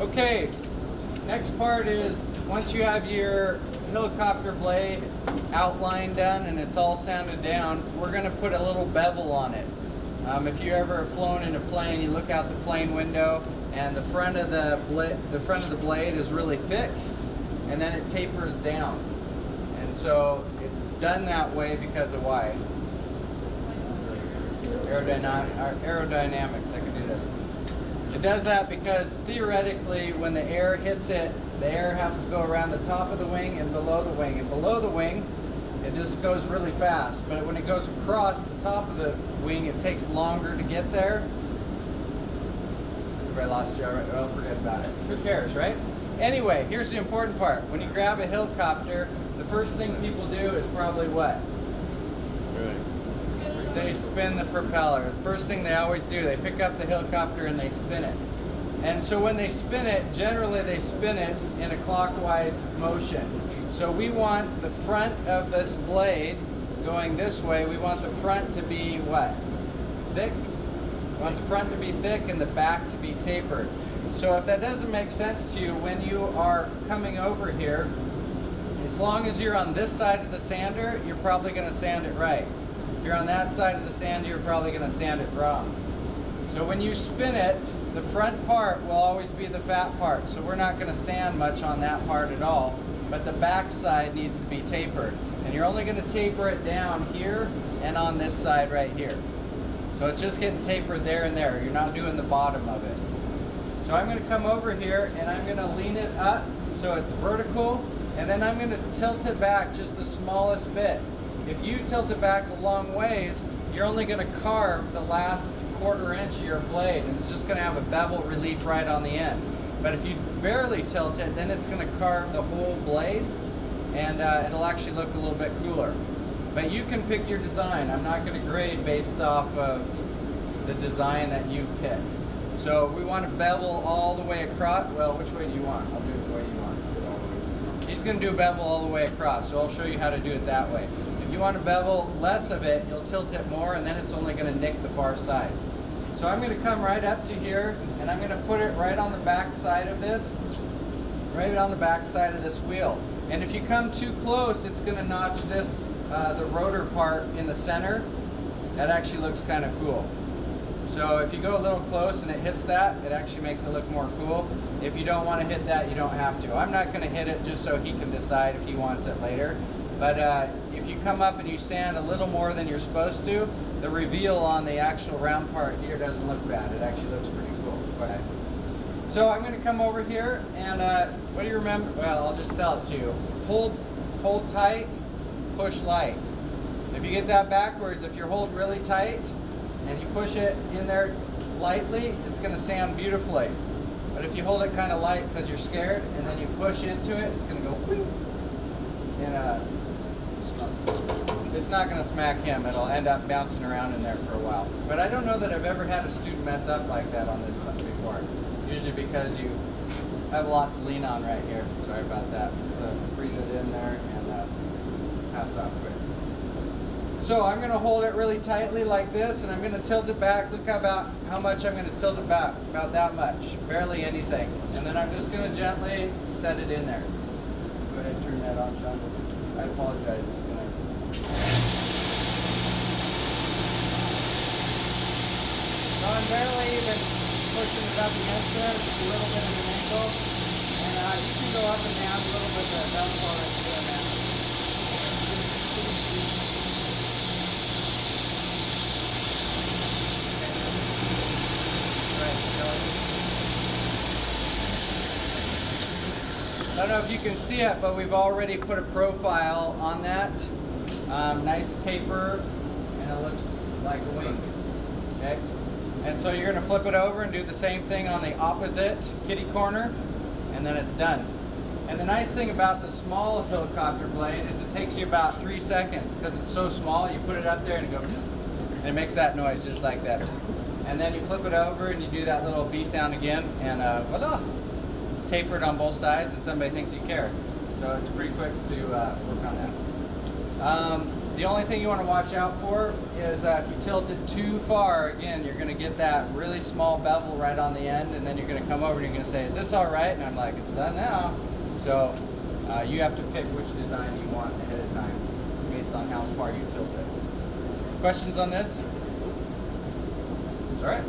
Okay, next part is once you have your helicopter blade outline done and it's all sanded down, we're going to put a little bevel on it. If you ever have flown in a plane, you look out the plane window and the front of the blade is really thick, and then it tapers down. And so it's done that way because of why? Aerodynamics. I can do this. It does that because theoretically when the air hits it, the air has to go around the top of the wing and below the wing. And below the wing, it just goes really fast. But when it goes across the top of the wing, it takes longer to get there. I lost you already. Well, forget about it. Who cares, right? Anyway, here's the important part. When you grab a helicopter, the first thing people do is probably what? They spin the propeller. The first thing they always do, they pick up the helicopter and they spin it. And so when they spin it, generally they spin it in a clockwise motion. So we want the front of this blade going this way. We want the front to be what? Thick. We want the front to be thick and the back to be tapered. So if that doesn't make sense to you, when you are coming over here, as long as you're on this side of the sander, you're probably going to sand it right. If you're on that side of the sander, you're probably going to sand it wrong. So when you spin it, the front part will always be the fat part. So we're not going to sand much on that part at all. But the back side needs to be tapered. And you're only going to taper it down here and on this side right here. So it's just getting tapered there and there. You're not doing the bottom of it. So I'm going to come over here and I'm going to lean it up so it's vertical. And then I'm going to tilt it back just the smallest bit. If you tilt it back a long ways, you're only going to carve the last 1/4 inch of your blade, and it's just going to have a bevel relief right on the end. But if you barely tilt it, then it's going to carve the whole blade, and it'll actually look a little bit cooler. But you can pick your design. I'm not going to grade based off of the design that you pick. So we want to bevel all the way across. Well, which way do you want? I'll do it the way you want. He's going to do a bevel all the way across, so I'll show you how to do it that way. If you want to bevel less of it, you'll tilt it more, and then it's only going to nick the far side. So I'm going to come right up to here, and I'm going to put it right on the back side of this, right on the back side of this wheel. And if you come too close, it's going to notch this, the rotor part in the center. That actually looks kind of cool. So if you go a little close and it hits that, it actually makes it look more cool. If you don't want to hit that, you don't have to. I'm not going to hit it just so he can decide if he wants it later. But if you come up and you sand a little more than you're supposed to, the reveal on the actual round part here doesn't look bad. It actually looks pretty cool. Go ahead. So I'm going to come over here and what do you remember? Well, I'll just tell it to you. Hold tight, push light. If you get that backwards, if you hold really tight and you push it in there lightly, it's going to sand beautifully. But if you hold it kind of light because you're scared and then you push into it, it's going to go whoosh, and it's not going to smack him. It'll end up bouncing around in there for a while. But I don't know that I've ever had a student mess up like that on this before. Usually because you have a lot to lean on right here. Sorry about that. So breathe it in there and pass out quick. So I'm going to hold it really tightly like this, and I'm going to tilt it back. Look about how much I'm going to tilt it back. About that much. Barely anything. And then I'm just going to gently set it in there. Go ahead and turn that on, Sean. I apologize. It's going to... So I'm barely even pushing it up against there. Just a little bit of an angle. And you can go up and down a little bit. That's all right there, man. I don't know if you can see it, but we've already put a profile on that. Nice taper, and it looks like a wing. Okay? And so you're going to flip it over and do the same thing on the opposite kitty corner, and then it's done. And the nice thing about the small helicopter blade is it takes you about 3 seconds because it's so small. You put it up there and it goes, and it makes that noise just like that. And then you flip it over and you do that little B sound again, and voila! It's tapered on both sides, and somebody thinks you care. So it's pretty quick to work on that. The only thing you want to watch out for is if you tilt it too far, again, you're going to get that really small bevel right on the end, and then you're going to come over and you're going to say, is this all right? And I'm like, it's done now. So you have to pick which design you want ahead of time based on how far you tilt it. Questions on this? It's all right.